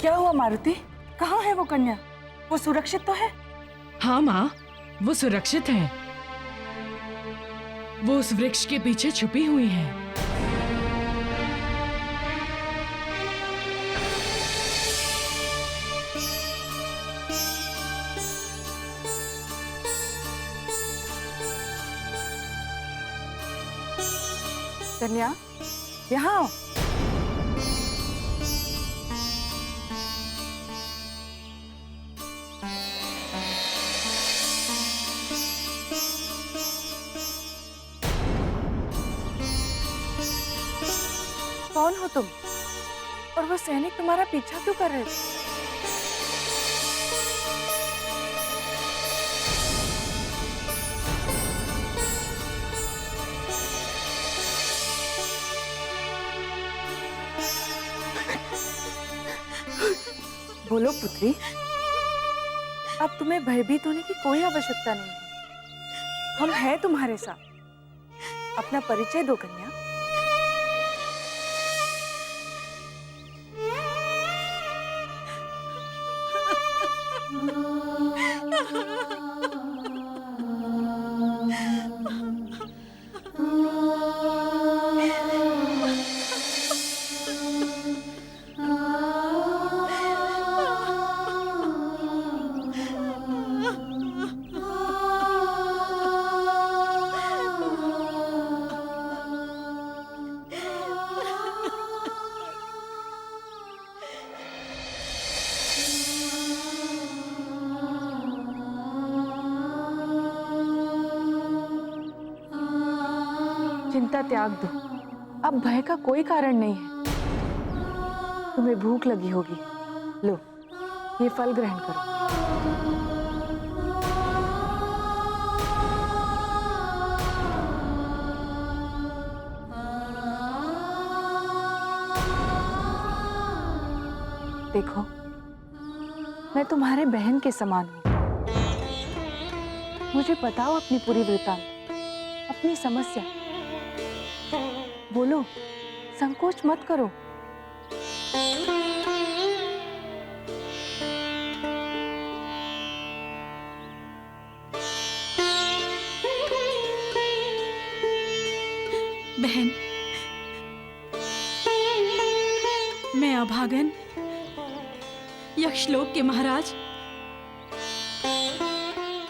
क्या हुआ मारुति? कहाँ है वो कन्या? वो सुरक्षित तो है? हाँ माँ, वो सुरक्षित है। वो उस वृक्ष के पीछे छुपी हुई है। कन्या, यहाँ आओ। कौन हो तुम? और वो सैनिक तुम्हारा पीछा क्यों कर रहे थे? बोलो पुत्री, अब तुम्हें भयभीत होने की कोई आवश्यकता नहीं है। हम हैं तुम्हारे साथ। अपना परिचय दो कन्या। चिंता त्याग दो। अब भय का कोई कारण नहीं है। तुम्हें भूख लगी होगी, लो ये फल ग्रहण करो। देखो, मैं तुम्हारे बहन के समान हूँ। मुझे बताओ अपनी पूरी वृत्तांत, अपनी समस्या। बोलो, संकोच मत करो। बहन, मैं अभागन यक्षलोक के महाराज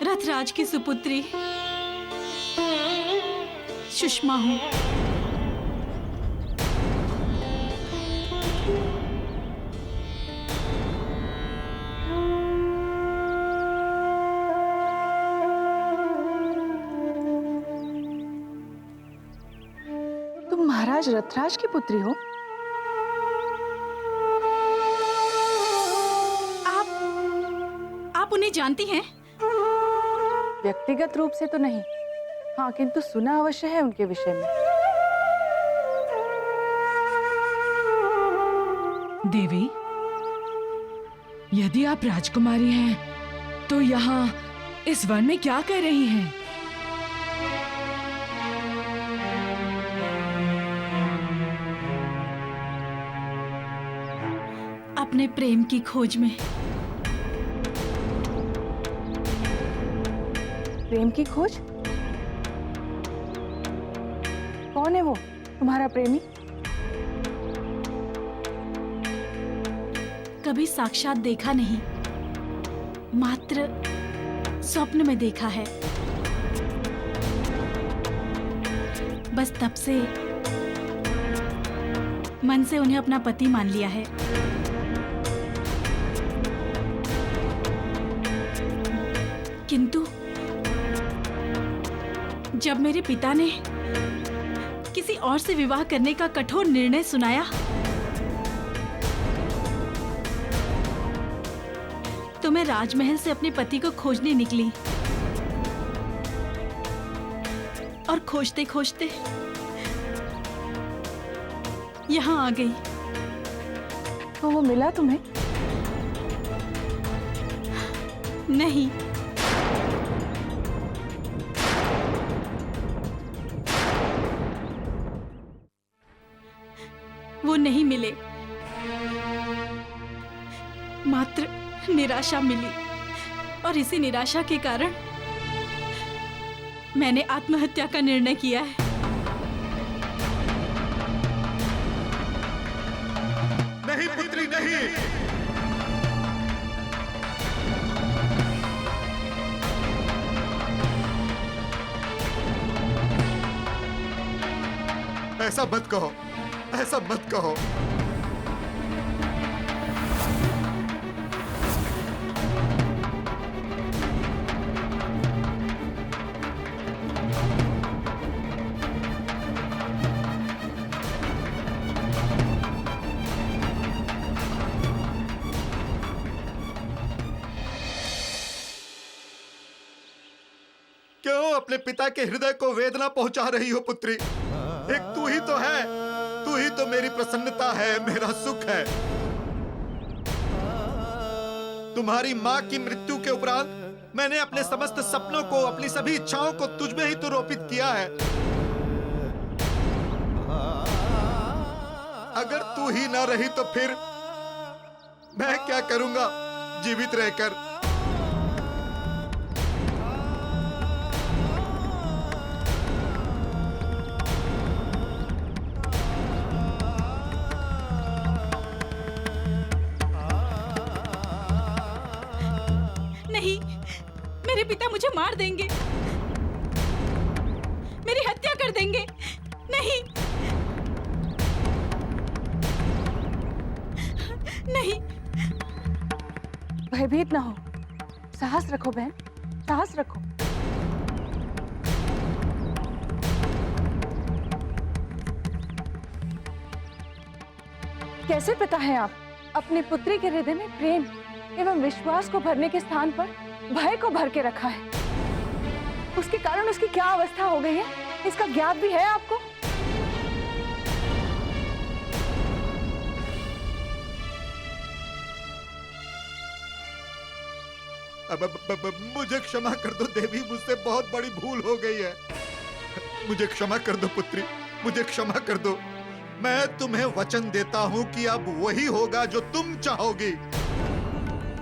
रथराज की सुपुत्री सुषमा हूँ। तुम महाराज रथराज की पुत्री हो? आप उन्हें जानती हैं? व्यक्तिगत रूप से तो नहीं, हाँ, किंतु सुना अवश्य है उनके विषय में। देवी, यदि आप राजकुमारी हैं, तो यहाँ इस वन में क्या कर रही हैं? अपने प्रेम की खोज में। प्रेम की खोज? कौन है वो तुम्हारा प्रेमी? कभी साक्षात देखा नहीं, मात्र स्वप्न में देखा है। बस तब से मन से उन्हें अपना पति मान लिया है। किंतु जब मेरे पिता ने किसी और से विवाह करने का कठोर निर्णय सुनाया, तो मैं राजमहल से अपने पति को खोजने निकली। और खोजते खोजते यहाँ आ गई। तो वो मिला तुम्हें? नहीं, वो नहीं मिले। निराशा मिली और इसी निराशा के कारण मैंने आत्महत्या का निर्णय किया है। नहीं पुत्री नहीं, ऐसा मत कहो, ऐसा मत कहो। क्यों अपने पिता के हृदय को वेदना पहुंचा रही हो पुत्री? एक तू ही तो है, तू ही तो मेरी प्रसन्नता है, मेरा सुख है। तुम्हारी माँ की मृत्यु के उपरांत मैंने अपने समस्त सपनों को, अपनी सभी इच्छाओं को तुझ में ही तो रोपित किया है। अगर तू ही ना रही तो फिर मैं क्या करूंगा जीवित रहकर? नहीं, मेरे पिता मुझे मार देंगे, मेरी हत्या कर देंगे। नहीं, नहीं। भयभीत ना हो, साहस रखो बहन, साहस रखो। कैसे पिता है आप? अपनी पुत्री के हृदय में प्रेम एवं विश्वास को भरने के स्थान पर भय को भर के रखा है। उसके कारण उसकी क्या अवस्था हो गई है, इसका ज्ञात भी है आपको? अब मुझे क्षमा कर दो देवी, मुझसे बहुत बड़ी भूल हो गई है। मुझे क्षमा कर दो पुत्री, मुझे क्षमा कर दो। मैं तुम्हें वचन देता हूं कि अब वही होगा जो तुम चाहोगी।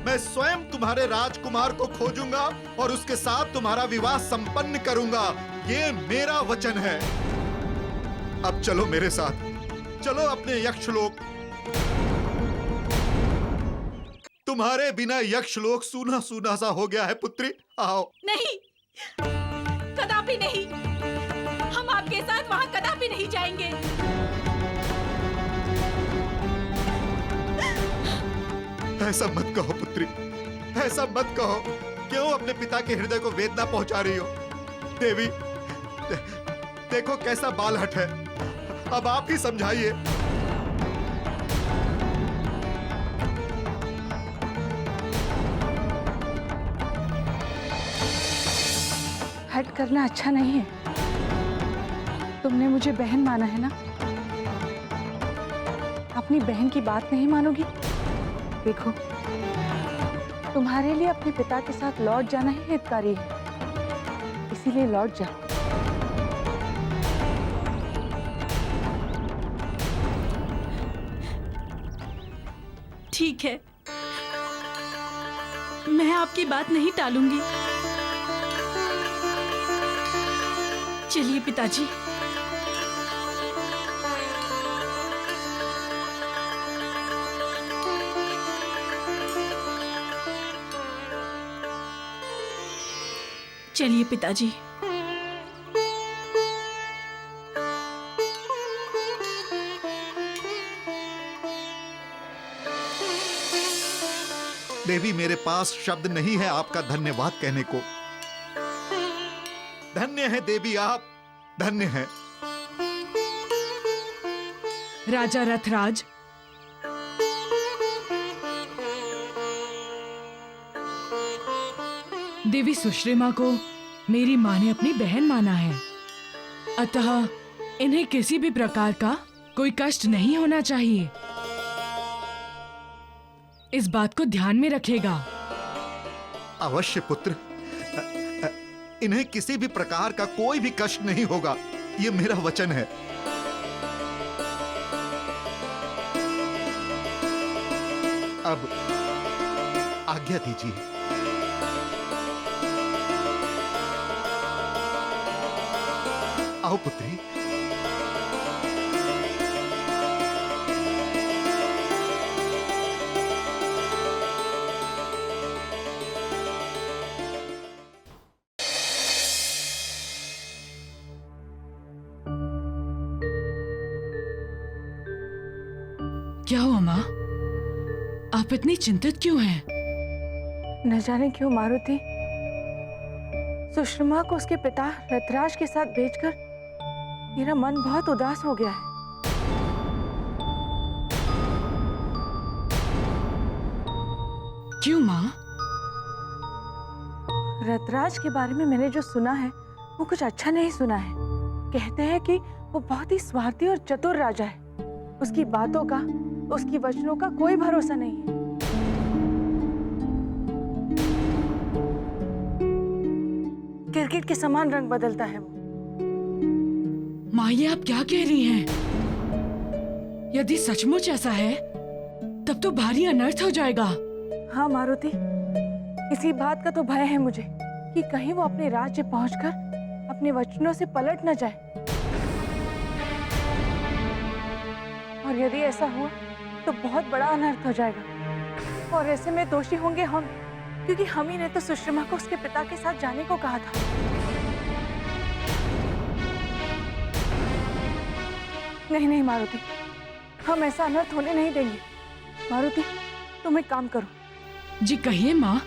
मैं स्वयं तुम्हारे राजकुमार को खोजूंगा और उसके साथ तुम्हारा विवाह संपन्न करूंगा। ये मेरा वचन है। अब चलो मेरे साथ, चलो अपने यक्षलोक। तुम्हारे बिना यक्षलोक सूना सूना सा हो गया है पुत्री। आओ। नहीं, कदापि नहीं। हम आपके साथ वहां कदापि नहीं जाएंगे। ऐसा मत कहो पुत्री, ऐसा मत कहो। क्यों अपने पिता के हृदय को वेदना पहुंचा रही हो? देवी, देखो कैसा बालहट है। अब आप ही समझाइए। हट करना अच्छा नहीं है। तुमने मुझे बहन माना है ना? अपनी बहन की बात नहीं मानोगी? देखो, तुम्हारे लिए अपने पिता के साथ लौट जाना ही हितकारी है, इसीलिए लौट जाओ। ठीक है, मैं आपकी बात नहीं टालूंगी। चलिए पिताजी। चलिए पिताजी। देवी, मेरे पास शब्द नहीं है आपका धन्यवाद कहने को। धन्य है देवी आप, धन्य है। राजा रथराज, देवी सुश्रिमा को मेरी माँ ने अपनी बहन माना है, अतः इन्हें किसी भी प्रकार का कोई कष्ट नहीं होना चाहिए। इस बात को ध्यान में रखेगा। अवश्य पुत्र, इन्हें किसी भी प्रकार का कोई भी कष्ट नहीं होगा, ये मेरा वचन है। आज्ञा दीजिए। आओ पुत्री। क्या हुआ माँ? आप इतनी चिंतित क्यों हैं? न जाने क्यों मारुति, सुषमा को उसके पिता रथराज के साथ भेजकर मेरा मन बहुत उदास हो गया है। क्यों माँ? रथराज के बारे में मैंने जो सुना है वो कुछ अच्छा नहीं सुना है। कहते हैं कि वो बहुत ही स्वार्थी और चतुर राजा है। उसकी बातों का, उसकी वचनों का कोई भरोसा नहीं है। क्रिकेट के समान रंग बदलता है वो। माँ, ये आप क्या कह रही हैं? यदि सचमुच ऐसा है तब तो भारी अनर्थ हो जाएगा। हाँ मारुति, इसी बात का तो भय है मुझे कि कहीं वो अपने राज्य पहुंचकर अपने वचनों से पलट न जाए। और यदि ऐसा हुआ तो बहुत बड़ा अनर्थ हो जाएगा। और ऐसे में दोषी होंगे हम, क्योंकि हम ही ने तो सुषमा को उसके पिता के साथ जाने को कहा था। नहीं नहीं मारुति, हम ऐसा अनर्थ होने नहीं देंगे। मारुति, तुम एक काम करो। जी कहिए माँ।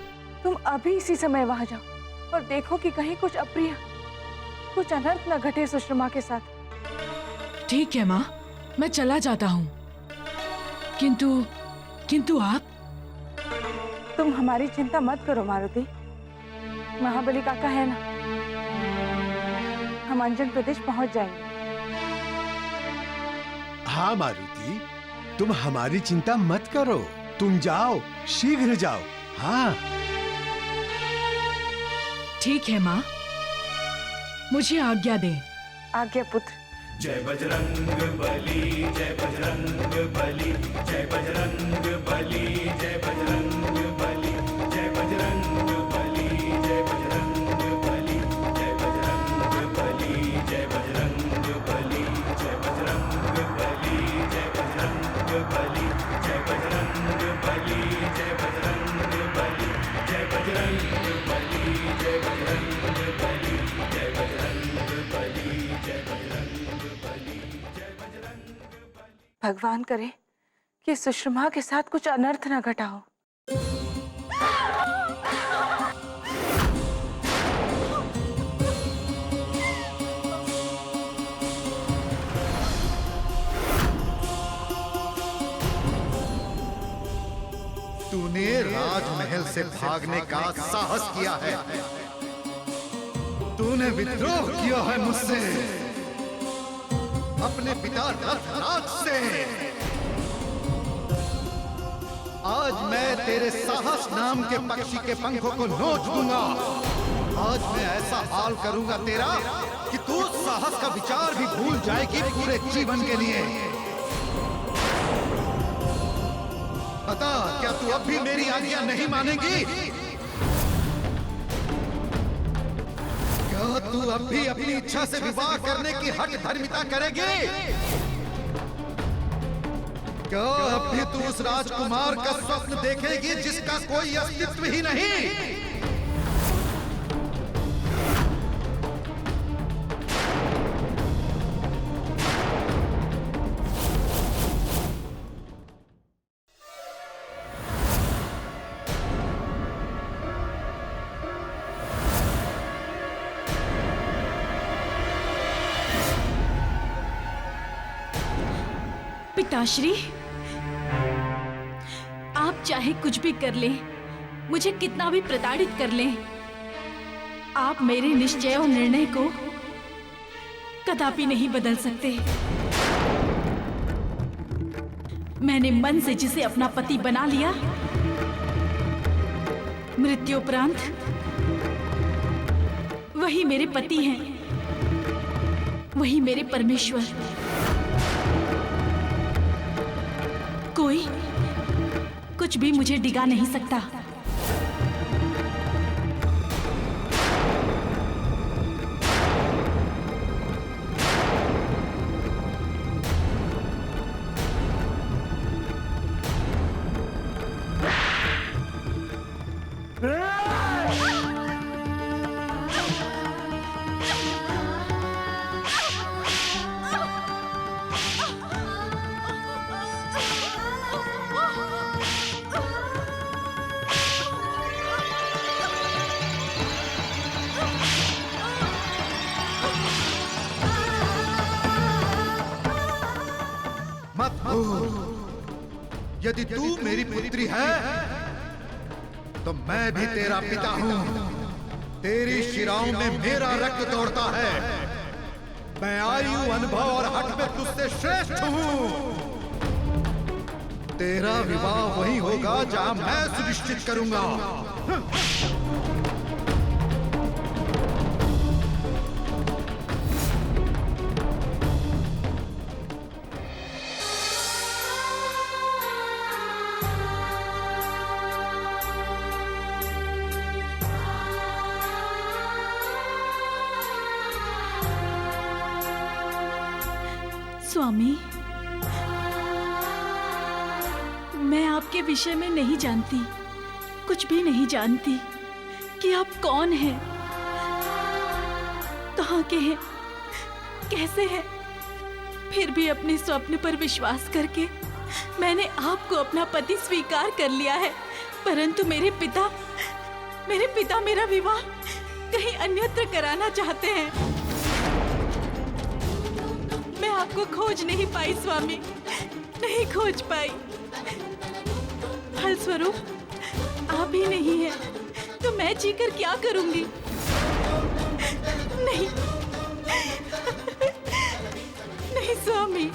तुम अभी इसी समय वहां जाओ और देखो कि कहीं कुछ अप्रिय, कुछ अनर्थ न घटे सुषमा के साथ। ठीक है माँ, मैं चला जाता हूँ। किंतु आप? तुम हमारी चिंता मत करो मारुति। महाबली काका है ना, हम अंजन प्रदेश पहुंच जाएंगे। हाँ मारुति, तुम हमारी चिंता मत करो। तुम जाओ, शीघ्र जाओ। हाँ ठीक है माँ, मुझे आज्ञा दें। आज्ञा पुत्र। जय बजरंग बली, जय बजरंग बली, जय बजरंग बली, जय बजरंग बली, जय बजरंग बली, जय बजरंग बली, जय बजरंग बली, जय बजरंग बली, जय बजरंग बली, जय बजरंग बली, जय बजरंग बली, जय बजरंग बली, जय बजरंग बली, जय बजरंग बली, जय बजरंग बली, जय बजरंग बली। भगवान करे कि सुषमा के साथ कुछ अनर्थ न घटा हो। तूने राजमहल से भागने का साहस किया है। तूने विद्रोह किया है मुझसे, अपने पिता रथराज से। आज मैं तेरे साहस नाम के पक्षी के पंखों को नोच दूंगा। आज मैं ऐसा हाल करूंगा तेरा कि तू साहस का विचार भी भूल जाएगी पूरे जीवन के लिए। बता, क्या तू अब भी मेरी आज्ञा नहीं मानेगी? क्या तू अब भी अपनी इच्छा से विवाह करने की हठ धर्मिता करेगी? क्या अब भी तू उस राजकुमार का स्वप्न देखेगी जिसका कोई अस्तित्व ही नहीं? पिताश्री, आप चाहे कुछ भी कर लें, मुझे कितना भी प्रताड़ित कर लें, आप मेरे निश्चय और निर्णय को कदापि नहीं बदल सकते। मैंने मन से जिसे अपना पति बना लिया, मृत्युपरांत वही मेरे पति हैं, वही मेरे परमेश्वर। कोई कुछ भी मुझे डिगा नहीं सकता। भूल, यदि तू मेरी पुत्री है तो मैं भी तेरा पिता हूं। तेरी शिराओं में मेरा रक्त दौड़ता है। मैं आयु, अनुभव और हक में तुझसे श्रेष्ठ हूं। तेरा विवाह वही होगा जहां मैं सुनिश्चित करूंगा। स्वामी, मैं आपके विषय में नहीं जानती, कुछ भी नहीं जानती कि आप कौन हैं, कहाँ के हैं, कैसे हैं। फिर भी अपने स्वप्न पर विश्वास करके मैंने आपको अपना पति स्वीकार कर लिया है। परंतु मेरे पिता मेरा विवाह कहीं अन्यत्र कराना चाहते हैं। मैं आपको खोज नहीं पाई स्वामी, नहीं खोज पाई। फलस्वरूप आप ही नहीं हैं, तो मैं जीकर क्या करूंगी? नहीं नहीं स्वामी।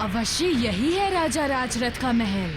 अवश्य यही है राजा राजरथ का महल।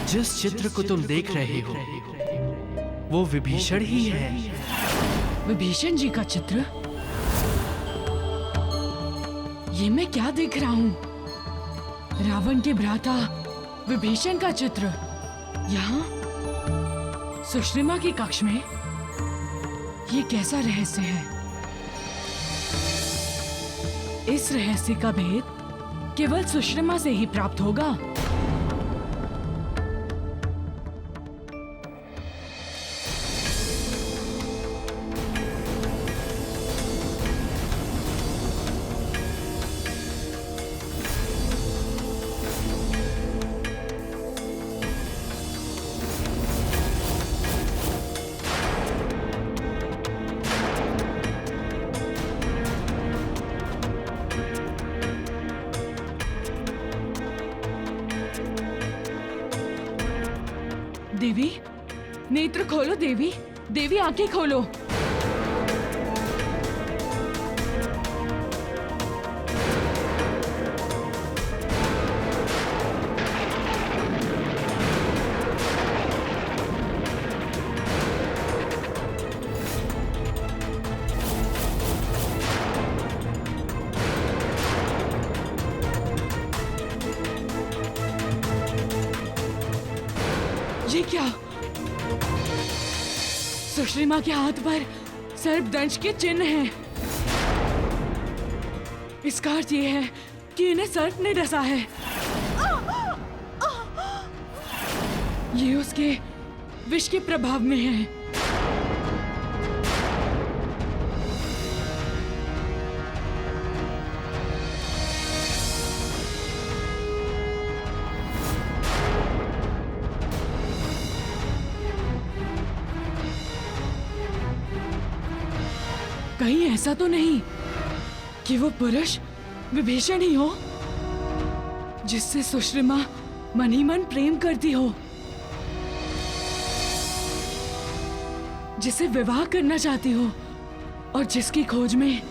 जिस चित्र को तुम देख रहे हो वो विभीषण ही है। विभीषण जी का चित्र? ये मैं क्या देख रहा हूँ? रावण के भ्राता विभीषण का चित्र यहाँ सुषमा की कक्ष में? ये कैसा रहस्य है? इस रहस्य का भेद केवल सुषमा से ही प्राप्त होगा। देवी, नेत्र खोलो देवी, देवी आंखें खोलो। ये क्या? सुश्री के हाथ पर सर्पदंश के चिन्ह हैं। इसका अर्थ ये है कि इन्हें सर्प ने डसा है। ये उसके विष के प्रभाव में है। कहीं ऐसा तो नहीं कि वो पुरुष विभीषण ही हो, जिससे सुश्रिमा मन ही मन प्रेम करती हो, जिसे विवाह करना चाहती हो और जिसकी खोज में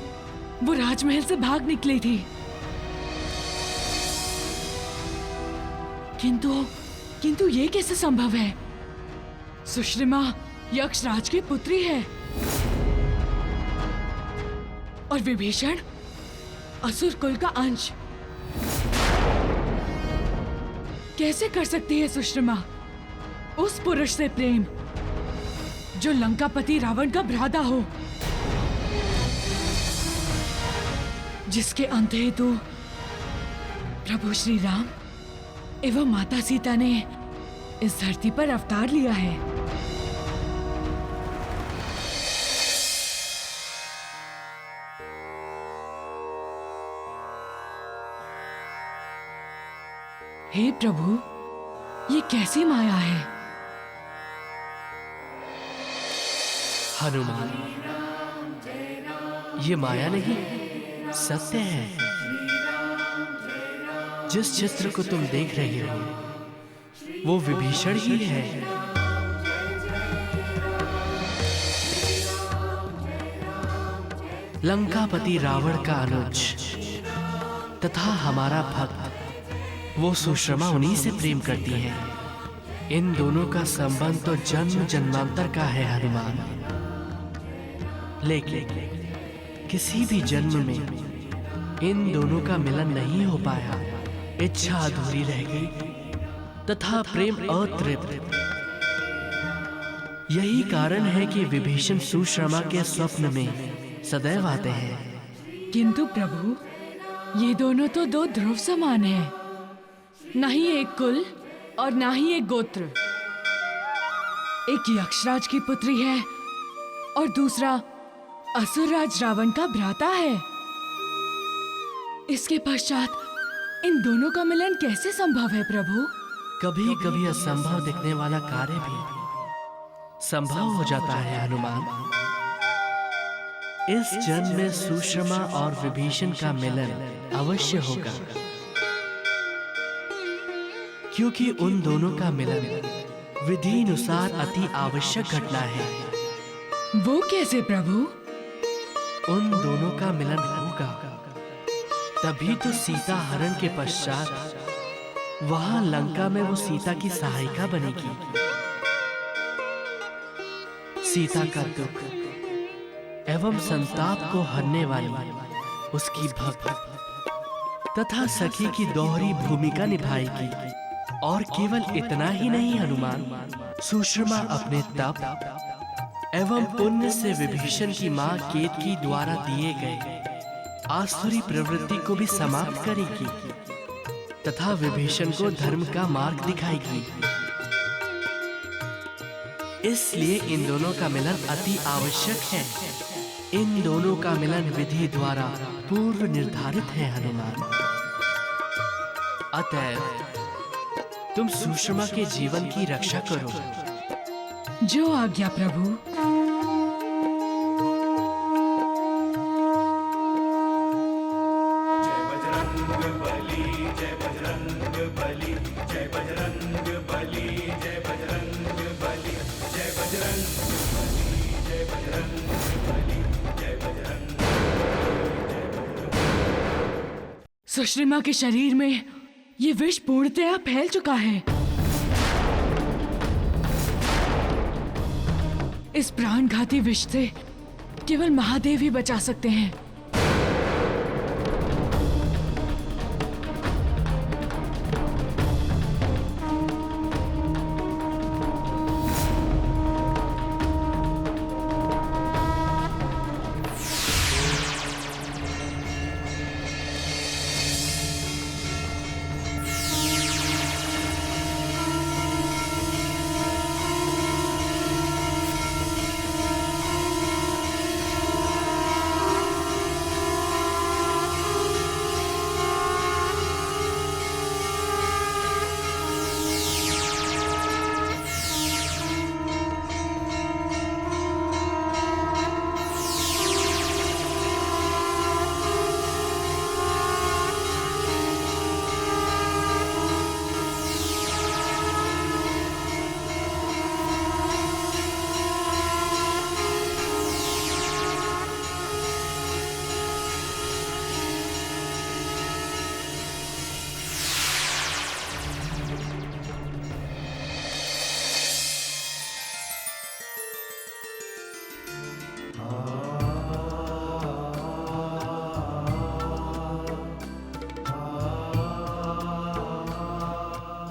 वो राजमहल से भाग निकली थी। किंतु ये कैसे संभव है? सुश्रिमा यक्षराज की पुत्री है और विभीषण असुर कुल का अंश। कैसे कर सकती है सुश्रिमा उस पुरुष से प्रेम जो लंकापति रावण का भ्राता हो, जिसके अंत हेतु प्रभु श्री राम एवं माता सीता ने इस धरती पर अवतार लिया है। हे प्रभु, ये कैसी माया है? हनुमान, ये माया नहीं, सत्य है। जिस चित्र को तुम देख रहे हो वो विभीषण ही है। लंकापति रावण का अनुज तथा हमारा भक्त वो सुश्रमा उन्हीं से प्रेम करती है। इन दोनों का संबंध तो जन्म जन्मांतर का है हनुमान, लेकिन किसी भी जन्म में इन दोनों का मिलन नहीं हो पाया। इच्छा अधूरी रह गई तथा प्रेम अतृप्त। यही कारण है कि विभीषण सुश्रमा के स्वप्न में सदैव आते हैं। किंतु प्रभु, ये दोनों तो दो ध्रुव समान हैं। न ही एक कुल और न ही एक गोत्र। एक यक्षराज की पुत्री है और दूसरा असुरराज रावण का भ्राता है। इसके पश्चात इन दोनों का मिलन कैसे संभव है प्रभु? कभी कभी असंभव दिखने वाला कार्य भी संभव हो जाता है हनुमान। इस जन्म में सुश्रमा और विभीषण का मिलन अवश्य होगा, क्योंकि उन दोनों का मिलन विधि अनुसार अति आवश्यक घटना है। वो कैसे प्रभु? उन दोनों का मिलन होगा तभी तो सीता हरण के पश्चात वहां लंका में वो सीता की सहायिका बनेगी। सीता का दुख एवं संताप को हरने वाली उसकी भक्त तथा सखी की दोहरी भूमिका निभाएगी। और केवल इतना ही नहीं हनुमान, सुश्रमा अपने तप एवं पुण्य से विभीषण की मां केतकी द्वारा दिए गए आसुरी प्रवृत्ति को भी समाप्त करेगी तथा विभीषण को धर्म का मार्ग दिखाएगी। इसलिए इन दोनों का मिलन अति आवश्यक है। इन दोनों का मिलन विधि द्वारा पूर्व निर्धारित है हनुमान। अतएव तुम सुश्रमा के जीवन की रक्षा करो। जो आज्ञा प्रभु। जय बजरंग बली, जय बजरंग बली, जय बजरंग बली, जय बजरंग बली। सुश्रिमा के शरीर में ये विष पूर्णतया फैल चुका है। इस प्राणघाती विष से केवल महादेव ही बचा सकते हैं।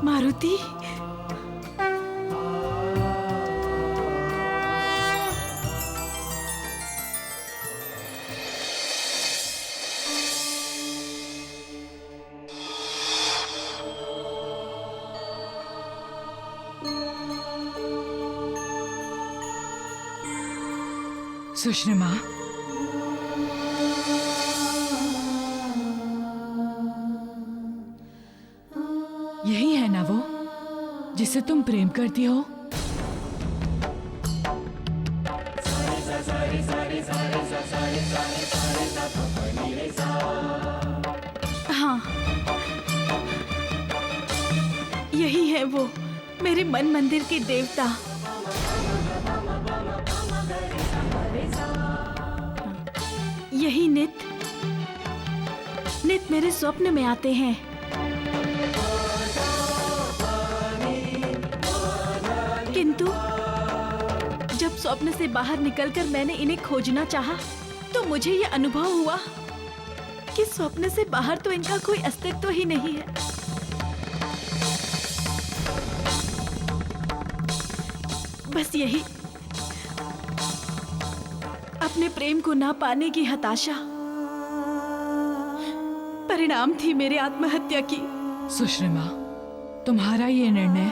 मारुति, सुश्रिमा, यही है ना वो जिसे तुम प्रेम करती हो? हाँ, यही है वो, मेरे मन मंदिर के देवता। यही नित मेरे स्वप्न में आते हैं। किंतु जब स्वप्न से बाहर निकलकर मैंने इन्हें खोजना चाहा, तो मुझे ये अनुभव हुआ कि स्वप्न से बाहर तो इनका कोई अस्तित्व ही नहीं है। बस यही अपने प्रेम को ना पाने की हताशा परिणाम थी मेरे आत्महत्या की। सुश्रिमा, तुम्हारा ये निर्णय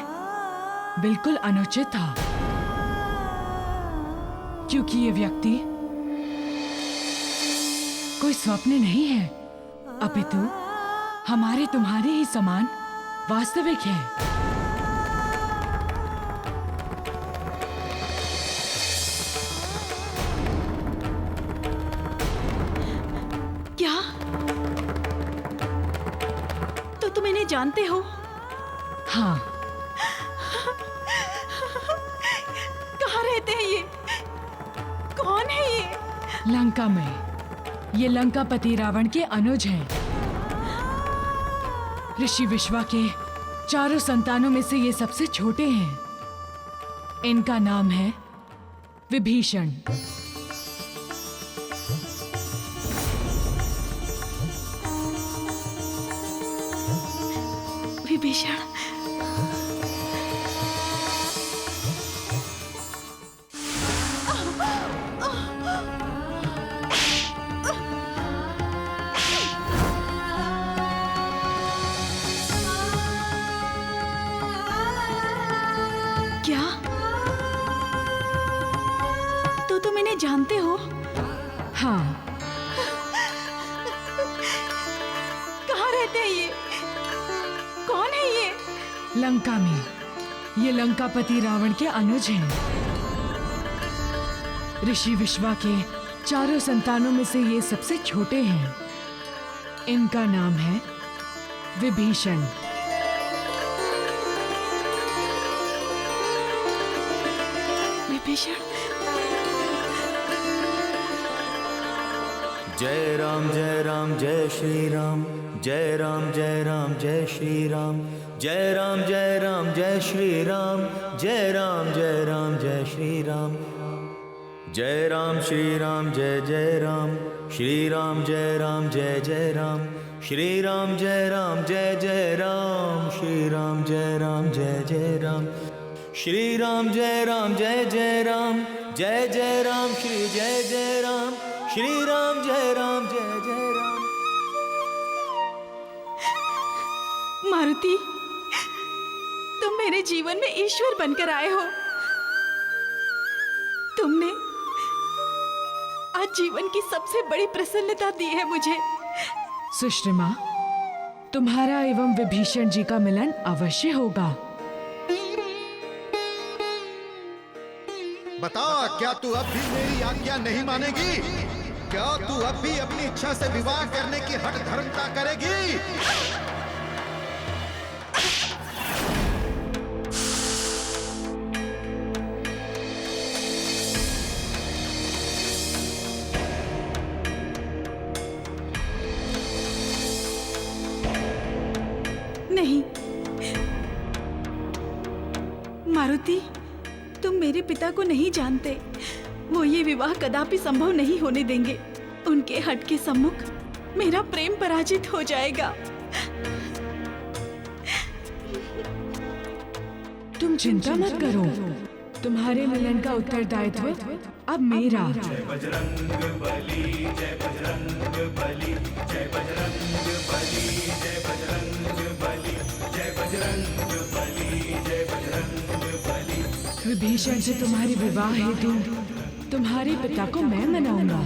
बिल्कुल अनुचित था, क्योंकि ये व्यक्ति कोई स्वप्न नहीं है, अपितु हमारे तुम्हारे ही समान वास्तविक है। क्या? तो तुम इन्हें जानते हो? हाँ। कहाँ रहते हैं ये? कौन है ये? लंका में। ये लंकापति रावण के अनुज हैं। ऋषि विश्वा के 4 संतानों में से ये सबसे छोटे हैं। इनका नाम है विभीषण। विभीषण, क्या? तो तुम इन्हें जानते हो? हाँ। कहाँ रहते हैं ये? कौन है ये? लंका में। ये लंकापति रावण के अनुज हैं। ऋषि विश्वा के 4 संतानों में से ये सबसे छोटे हैं। इनका नाम है विभीषण। विभीषण। विभीषण। जय राम जय राम जय श्री राम, जय राम जय राम जय श्री राम, जय राम जय राम जय श्री राम, जय राम जय राम जय श्री राम, जय राम श्री राम जय जय राम, श्री राम जय राम जय जय राम, श्री राम जय राम जय जय राम, श्री राम जय राम जय जय राम, श्री राम जय राम जय जय राम, जय जय राम श्री जय जय राम, श्री राम जय राम जय जय राम। मारुति, तुम मेरे जीवन में ईश्वर बनकर आए हो। तुमने आज जीवन की सबसे बड़ी प्रसन्नता दी है मुझे। सुश्रिमा, तुम्हारा एवं विभीषण जी का मिलन अवश्य होगा। बता, क्या तू अब भी मेरी आज्ञा नहीं मानेगी? क्या तू अब भी अपनी इच्छा से विवाह करने की हठ धर्मता करेगी? नहीं मारुति, तुम मेरे पिता को नहीं जानते। वो ये विवाह कदापि संभव नहीं होने देंगे। उनके हट के सम्मुख मेरा प्रेम पराजित हो जाएगा। तुम चिंता मत करो, तुम्हारे मिलन का उत्तरदायित्व अब मेरा। जय बजरंग बली, जय बजरंग बली, जय बजरंग बली, जय बजरंग बली, जय बजरंग बली, जय बजरंग बली। विभीषण से तुम्हारे विवाह हेतु तुम्हारे पिता को मैं मनाऊंगा।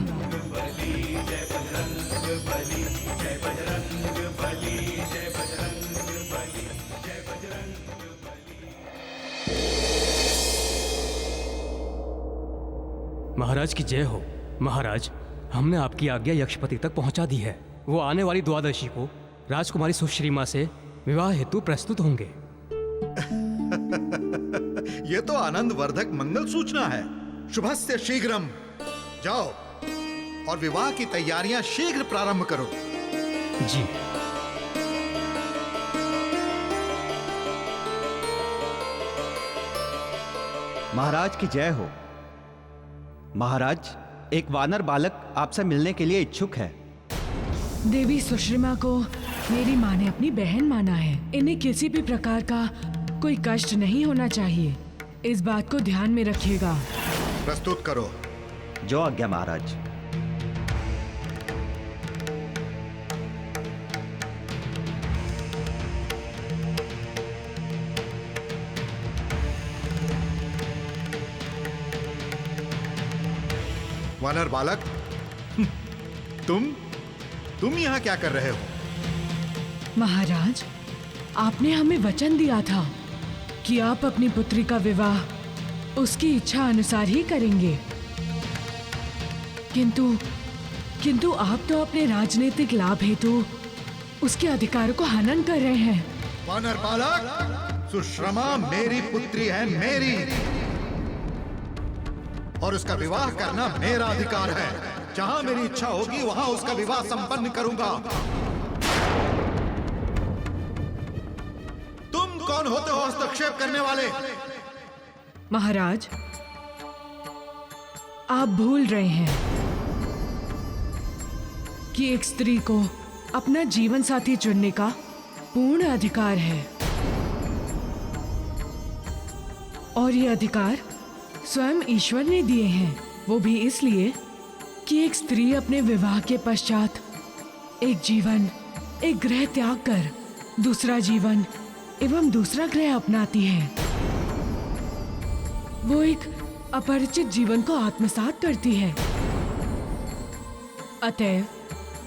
महाराज की जय हो। महाराज, हमने आपकी आज्ञा यक्षपति तक पहुंचा दी है। वो आने वाली द्वादशी को राजकुमारी सुश्रीमा से विवाह हेतु प्रस्तुत होंगे। ये तो आनंद वर्धक मंगल सूचना है। शुभस्य शीघ्रम। जाओ और विवाह की तैयारियां शीघ्र प्रारंभ करो। जी। महाराज की जय हो। महाराज, एक वानर बालक आपसे मिलने के लिए इच्छुक है। देवी सुश्रिमा को मेरी माँ ने अपनी बहन माना है। इन्हें किसी भी प्रकार का कोई कष्ट नहीं होना चाहिए। इस बात को ध्यान में रखिएगा। प्रस्तुत करो। जो आज्ञा महाराज। वानर बालक, तुम यहाँ क्या कर रहे हो? महाराज, आपने हमें वचन दिया था कि आप अपनी पुत्री का विवाह उसकी इच्छा अनुसार ही करेंगे, किंतु आप तो अपने राजनीतिक लाभ हेतु उसके अधिकार को हनन कर रहे हैं। वानर बालक, सुश्रमा मेरी पुत्री है, मेरी, और उसका विवाह करना मेरा अधिकार है। जहां मेरी इच्छा होगी वहां उसका विवाह संपन्न करूंगा। तुम कौन होते हो हस्तक्षेप करने वाले? महाराज, आप भूल रहे हैं कि एक स्त्री को अपना जीवन साथी चुनने का पूर्ण अधिकार है, और ये अधिकार स्वयं ईश्वर ने दिए हैं। वो भी इसलिए कि एक स्त्री अपने विवाह के पश्चात एक ग्रह त्याग कर दूसरा जीवन एवं दूसरा ग्रह अपनाती है। वो एक अपरिचित जीवन को आत्मसात करती है। अतएव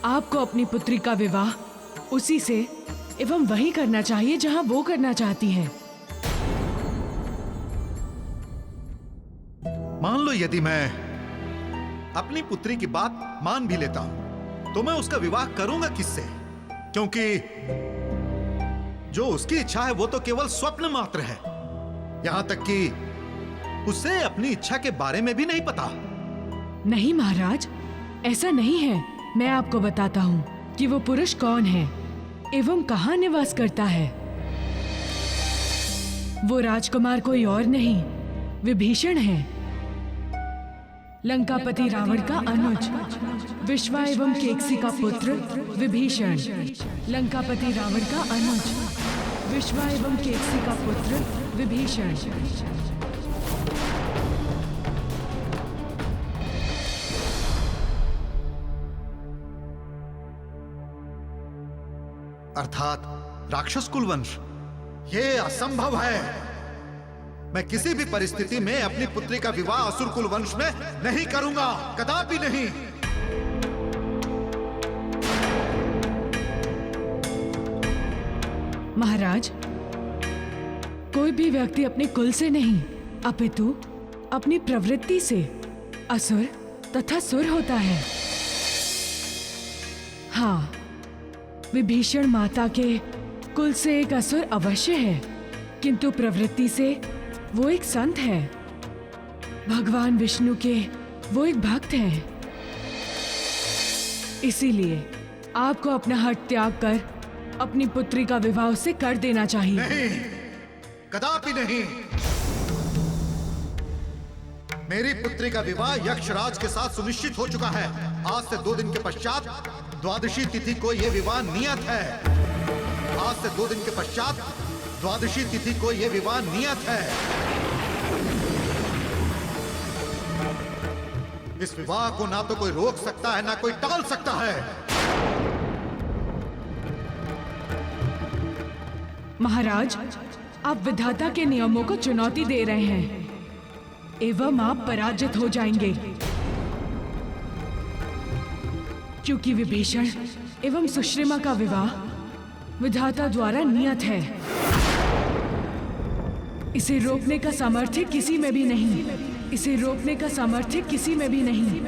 आपको अपनी पुत्री का विवाह उसी से एवं वही करना चाहिए जहां वो करना चाहती है। मान लो यदि मैं अपनी पुत्री की बात मान भी लेता हूं, तो मैं उसका विवाह करूंगा किससे? क्योंकि जो उसकी इच्छा है वो तो केवल स्वप्न मात्र है। यहां तक कि उसे अपनी इच्छा के बारे में भी नहीं पता। नहीं महाराज, ऐसा नहीं है। मैं आपको बताता हूँ कि वो पुरुष कौन है एवं कहाँ निवास करता है। वो राजकुमार कोई और नहीं, विभीषण है, लंकापति रावण का अनुज, विश्वा एवं केकसी का पुत्र विभीषण। लंकापति रावण का अनुज, विश्वा एवं केकसी का पुत्र विभीषण। अर्थात राक्षस कुलवंश। ये असंभव है। मैं किसी भी परिस्थिति में अपनी पुत्री का विवाह असुर कुलवंश में नहीं करूंगा, कदापि नहीं। महाराज, कोई भी व्यक्ति अपने कुल से नहीं अपितु अपनी प्रवृत्ति से असुर तथा सुर होता है। हाँ, विभीषण माता के कुल से एक असुर अवश्य है, किंतु प्रवृत्ति से वो एक संत है। भगवान विष्णु के वो एक भक्त हैं। इसीलिए आपको अपना हठ त्याग कर अपनी पुत्री का विवाह उससे कर देना चाहिए। नहीं, कदापि नहीं। मेरी पुत्री का विवाह यक्षराज के साथ सुनिश्चित हो चुका है। आज से 2 दिन के पश्चात द्वादशी तिथि को यह विवाह नियत है। आज से 2 दिन के पश्चात द्वादशी तिथि को यह विवाह नियत है। इस विवाह को ना तो कोई रोक सकता है, ना कोई टाल सकता है। महाराज, आप विधाता के नियमों को चुनौती दे रहे हैं एवं आप पराजित हो जाएंगे, क्योंकि विभीषण एवं सुश्रिमा का विवाह विधाता द्वारा नियत है। इसे रोकने का सामर्थ्य किसी में भी नहीं। इसे रोकने का सामर्थ्य किसी में भी नहीं।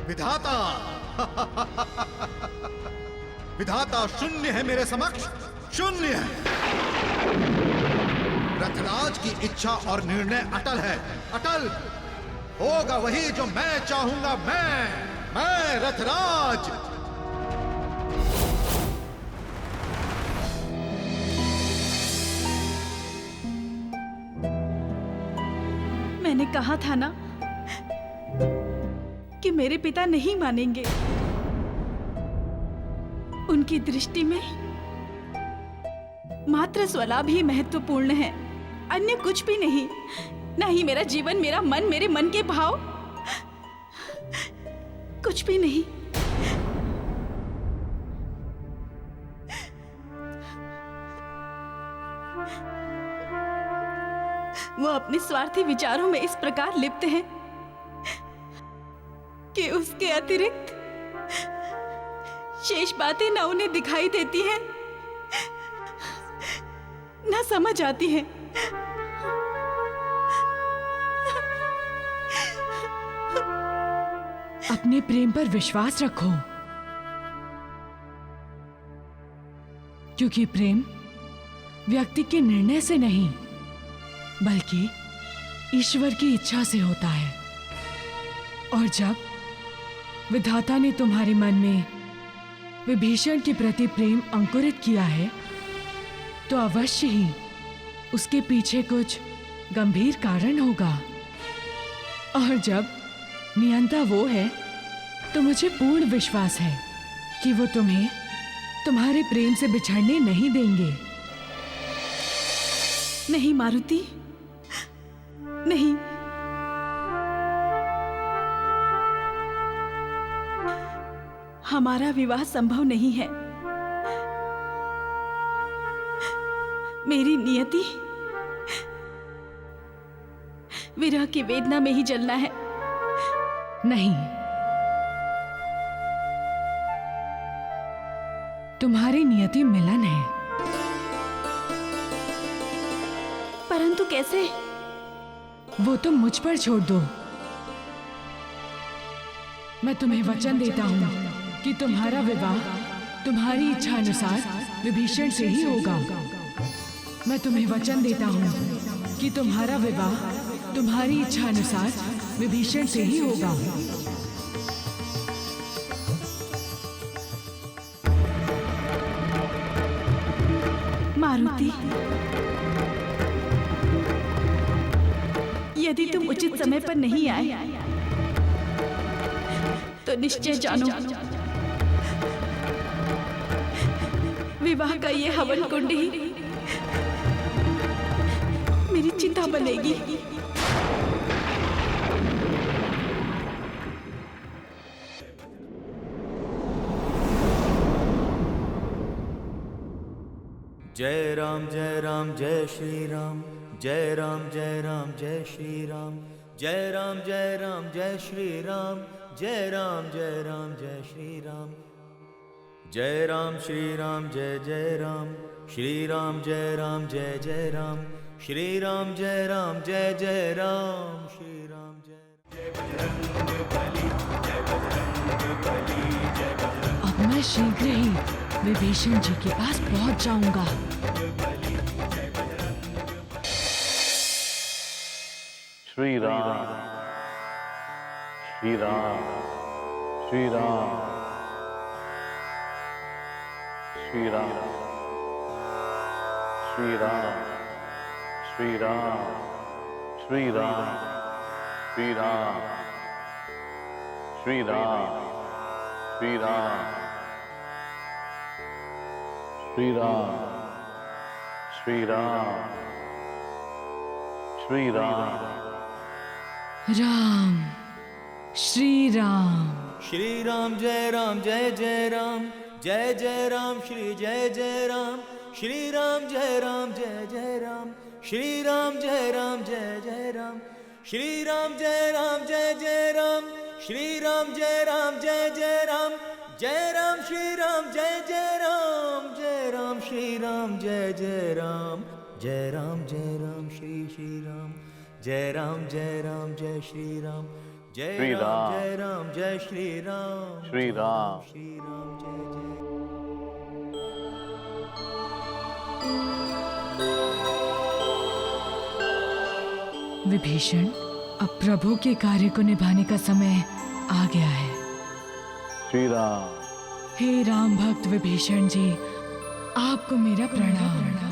विधाता विधाता शून्य है मेरे समक्ष, शून्य है। रथराज की इच्छा और निर्णय अटल है, अटल। होगा वही जो मैं चाहूंगा। मैं रथराज। मैंने कहा था ना कि मेरे पिता नहीं मानेंगे। उनकी दृष्टि में मात्र स्वलाभ ही महत्वपूर्ण है, अन्य कुछ भी नहीं। ना ही मेरा जीवन, मेरा मन, मेरे मन के भाव, कुछ भी नहीं। वो अपने स्वार्थी विचारों में इस प्रकार लिप्त हैं कि उसके अतिरिक्त शेष बातें न उन्हें दिखाई देती हैं, न समझ आती हैं। अपने प्रेम पर विश्वास रखो, क्योंकि प्रेम व्यक्ति के निर्णय से नहीं बल्कि ईश्वर की इच्छा से होता है। और जब विधाता ने तुम्हारे मन में विभीषण के प्रति प्रेम अंकुरित किया है, तो अवश्य ही उसके पीछे कुछ गंभीर कारण होगा। और जब नियंता वो है, तो मुझे पूर्ण विश्वास है कि वो तुम्हें तुम्हारे प्रेम से बिछड़ने नहीं देंगे। नहीं मारुति, नहीं। हमारा विवाह संभव नहीं है। मेरी नियति विरह की वेदना में ही जलना है। नहीं, तुम्हारी नियति मिलन है। परंतु कैसे? वो तुम मुझ पर छोड़ दो। मैं तुम्हें वचन देता हूं कि तुम्हारा विवाह तुम्हारी इच्छा अनुसार विभीषण से ही होगा। मैं तुम्हें वचन देता हूँ कि तुम्हारा विवाह तुम्हारी इच्छा अनुसार विभीषण से ही होगा। मारुति, यदि तुम उचित समय पर नहीं आए तो निश्चय जानो विवाह का ये हवन कुंड ही मेरी चिता बनेगी। जय राम जय राम जय श्री राम, जय राम जय राम जय श्री राम, जय राम जय राम जय श्री राम, जय राम जय राम जय श्री राम, जय राम श्री राम जय जय राम, श्री राम जय राम जय जय राम, श्री राम जय राम जय जय राम, श्री राम जय बजरंग बली, जय बजरंग बली, जय बजरंग। अब मैं शीघ्र ही विभीषण जी के पास पहुंच जाऊंगा। श्री राम श्री राम श्री राम श्री राम श्री राम श्री राम श्री राम श्री राम श्री राम श्री राम श्री राम श्री राम श्री राम राम श्री राम। श्री राम जय राम जय जय राम, जय जय राम श्री जय जय राम, श्री राम जय राम जय जय राम, श्री राम जय राम जय जय राम, श्री राम जय राम जय जय राम, श्री राम जय राम जय जय राम, जय राम श्री राम जय जय राम, जय राम श्री राम जय जय राम, जय राम श्री राम, जय राम जय श्री राम, जय राम जय श्री राम, श्री राम श्री राम जय जय। विभीषण, अब प्रभु के कार्य को निभाने का समय आ गया है। श्री राम। हे राम भक्त विभीषण जी, आपको मेरा प्रणाम।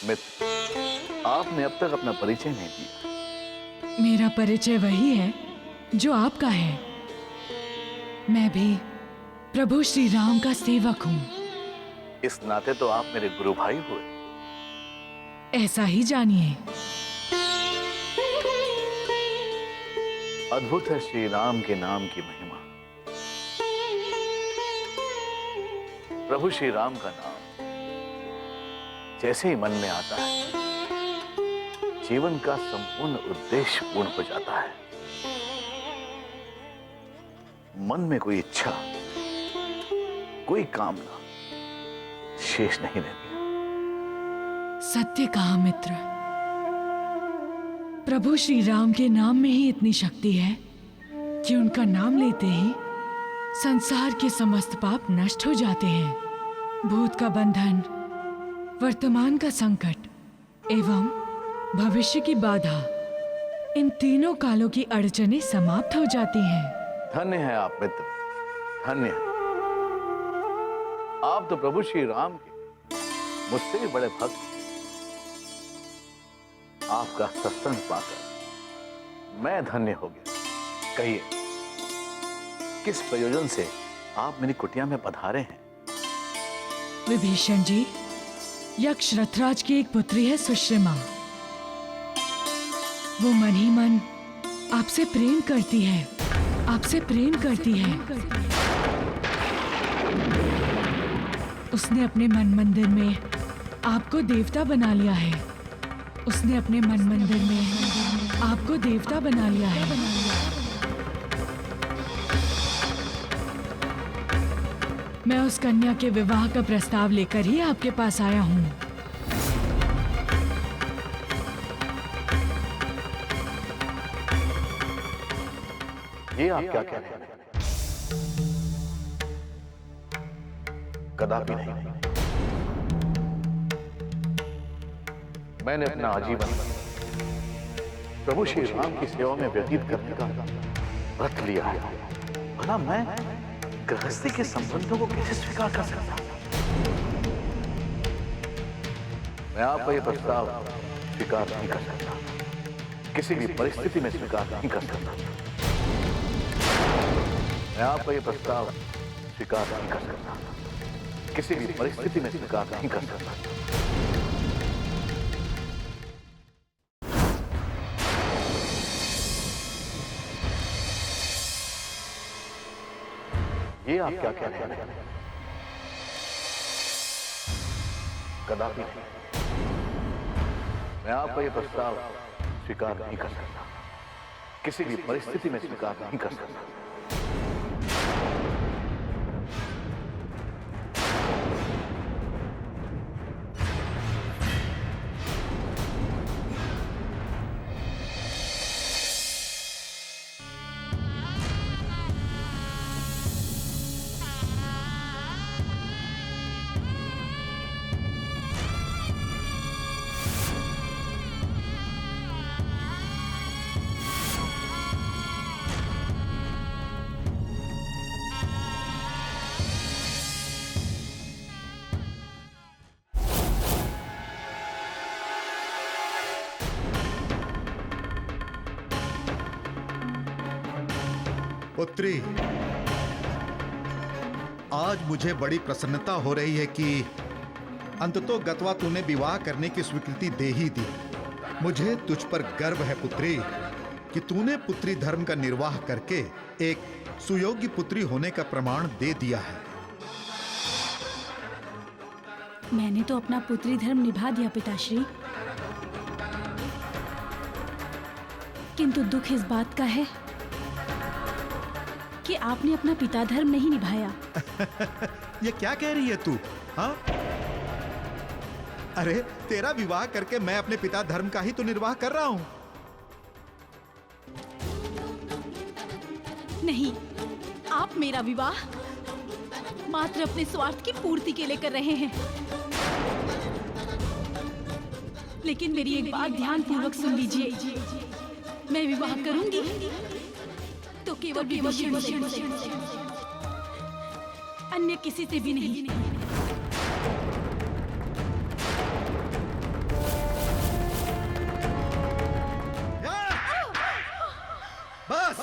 मित्र, आपने अब तक अपना परिचय नहीं दिया। मेरा परिचय वही है जो आपका है। मैं भी प्रभु श्री राम का सेवक हूँ। इस नाते तो आप मेरे गुरु भाई हुए। ऐसा ही जानिए। अद्भुत है श्री राम के नाम की महिमा। प्रभु श्री राम का नाम जैसे ही मन में आता है, जीवन का संपूर्ण उद्देश्य पूर्ण हो जाता है। मन में कोई इच्छा, कोई कामना शेष नहीं रहती। सत्य कहा मित्र। प्रभु श्री राम के नाम में ही इतनी शक्ति है कि उनका नाम लेते ही संसार के समस्त पाप नष्ट हो जाते हैं। भूत का बंधन, वर्तमान का संकट एवं भविष्य की बाधा, इन तीनों कालों की अड़चनें समाप्त हो जाती हैं। धन्य है आप मित्र, धन्य है। आप तो प्रभु श्री राम के मुझसे भी बड़े भक्त हैं। आपका सत्संग पाकर मैं धन्य हो गया। कहिए, किस प्रयोजन से आप मेरी कुटिया में पधारे हैं? विभीषण जी, यक्ष रथराज की एक पुत्री है सुश्रिमा। वो मन ही मन आपसे प्रेम करती है, आपसे प्रेम करती है। उसने अपने मन मंदिर में आपको देवता बना लिया है। उसने अपने मन मंदिर में आपको देवता बना लिया है। मैं उस कन्या के विवाह का प्रस्ताव लेकर ही आपके पास आया हूँ। ये आप क्या कह रहे हैं? कदापि नहीं। मैंने अपना आजीवन प्रभु श्री राम की सेवा में व्यतीत करने का व्रत लिया है। भला मैं गृहस्थी के संबंधों को कैसे स्वीकार कर सकता? मैं आपका यह प्रस्ताव स्वीकार नहीं कर सकता, किसी भी परिस्थिति में स्वीकार नहीं कर सकता। मैं आपका यह प्रस्ताव स्वीकार नहीं कर सकता, किसी भी परिस्थिति में स्वीकार नहीं कर सकता। ये आप क्या कह रहे हैं? कदापि नहीं। मैं आपका यह प्रस्ताव स्वीकार नहीं कर सकता, किसी भी परिस्थिति में स्वीकार नहीं कर सकता। पुत्री, आज मुझे बड़ी प्रसन्नता हो रही है कि अंततोगत्वा तूने विवाह करने की स्वीकृति दे ही दी। मुझे तुझ पर गर्व है पुत्री कि तूने पुत्री धर्म का निर्वाह करके एक सुयोग्य पुत्री होने का प्रमाण दे दिया है। मैंने तो अपना पुत्री धर्म निभा दिया पिताश्री, किंतु दुख इस बात का है कि आपने अपना पिता धर्म नहीं निभाया। ये क्या कह रही है तू? हाँ? अरे तेरा विवाह करके मैं अपने पिता धर्म का ही तो निर्वाह कर रहा हूं। नहीं, आप मेरा विवाह मात्र अपने स्वार्थ की पूर्ति के लिए कर रहे हैं। लेकिन मेरी एक बात ध्यान पूर्वक सुन लीजिए। मैं विवाह करूंगी तो केवल विभीषण से, अन्य किसी से भी नहीं। बस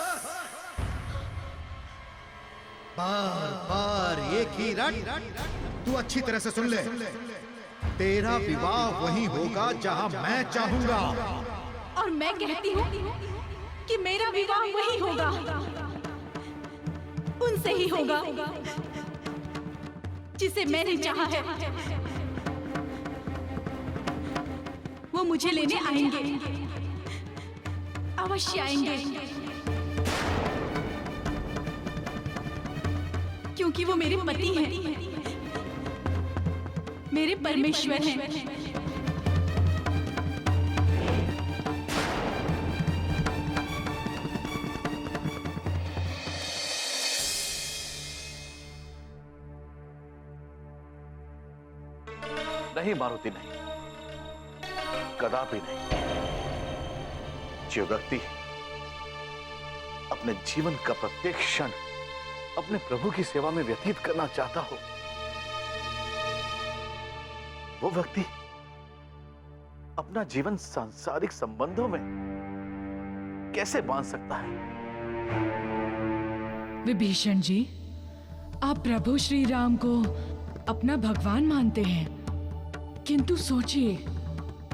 बार बार एक ही रट। तू अच्छी तरह से सुन ले, तेरा विवाह वही होगा जहां मैं चाहूंगा। और मैं कहती हूँ कि मेरा विवाह वही होगा, उनसे ही होगा जिसे मैंने चाहा है। वो मुझे लेने आएंगे, अवश्य आएंगे, क्योंकि वो मेरे पति हैं, मेरे परमेश्वर हैं। नहीं मारुति, नहीं, कदापि नहीं। जो व्यक्ति अपने जीवन का प्रत्येक क्षण अपने प्रभु की सेवा में व्यतीत करना चाहता हो, वो व्यक्ति अपना जीवन सांसारिक संबंधों में कैसे बांध सकता है? विभीषण जी, आप प्रभु श्री राम को अपना भगवान मानते हैं, किंतु सोचिए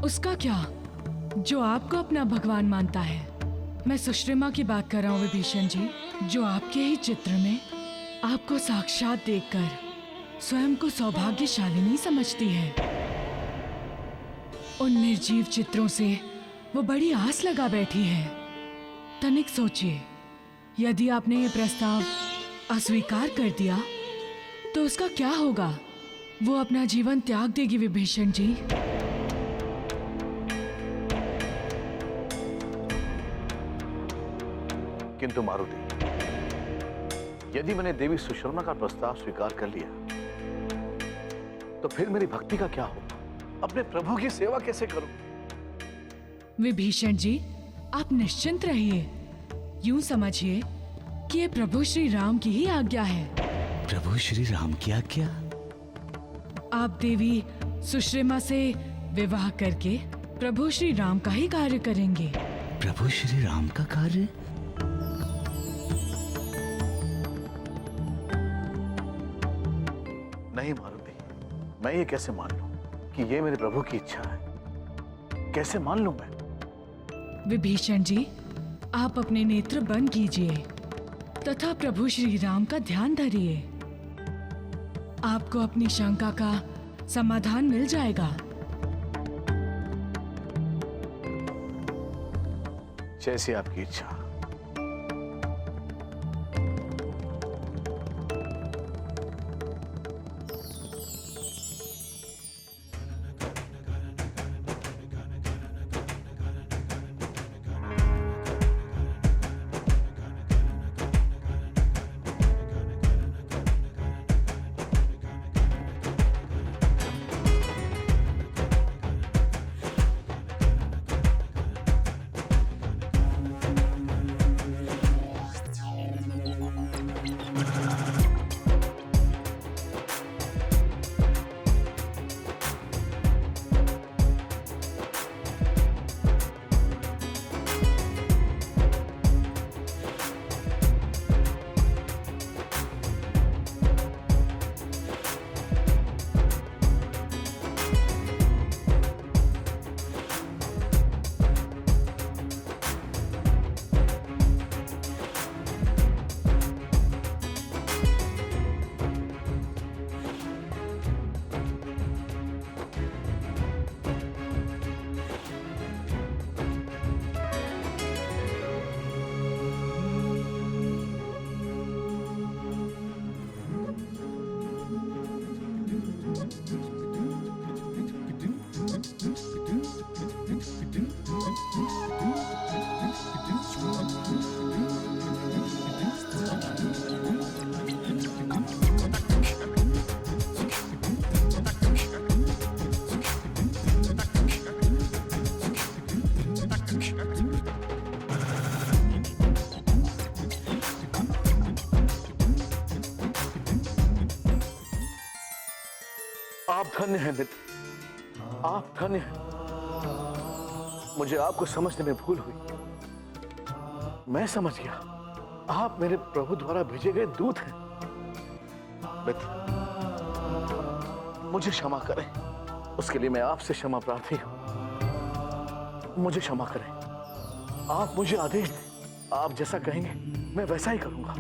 उसका क्या जो आपको अपना भगवान मानता है। मैं सुश्रिमा की बात कर रहा हूँ विभीषण जी, जो आपके ही चित्र में आपको साक्षात देखकर स्वयं को सौभाग्यशालिनी समझती है। उन निर्जीव चित्रों से वो बड़ी आस लगा बैठी है। तनिक सोचिए, यदि आपने ये प्रस्ताव अस्वीकार कर दिया तो उसका क्या होगा? वो अपना जीवन त्याग देगी विभीषण जी। किंतु मारुति, यदि मैंने देवी सुशर्मा का प्रस्ताव स्वीकार कर लिया तो फिर मेरी भक्ति का क्या होगा? अपने प्रभु की सेवा कैसे करूं? विभीषण जी, आप निश्चिंत रहिए। यूं समझिए कि ये प्रभु श्री राम की ही आज्ञा है। प्रभु श्री राम की आज्ञा? आप देवी सुश्रिमा से विवाह करके प्रभु श्री राम का ही कार्य करेंगे। प्रभु श्री राम का कार्य? नहीं मारुति, मैं ये कैसे मान लूं कि ये मेरे प्रभु की इच्छा है? कैसे मान लूं मैं? विभीषण जी, आप अपने नेत्र बंद कीजिए तथा प्रभु श्री राम का ध्यान धरिए। आपको अपनी शंका का समाधान मिल जाएगा। जैसी आपकी इच्छा। आप धन्य हैं मित्र, आप धन्य हैं। मुझे आपको समझने में भूल हुई। मैं समझ गया, आप मेरे प्रभु द्वारा भेजे गए दूत हैं। मित्र, मुझे क्षमा करें, उसके लिए मैं आपसे क्षमा प्रार्थी हूं। मुझे क्षमा करें, आप मुझे आदेश दें, आप जैसा कहेंगे मैं वैसा ही करूंगा।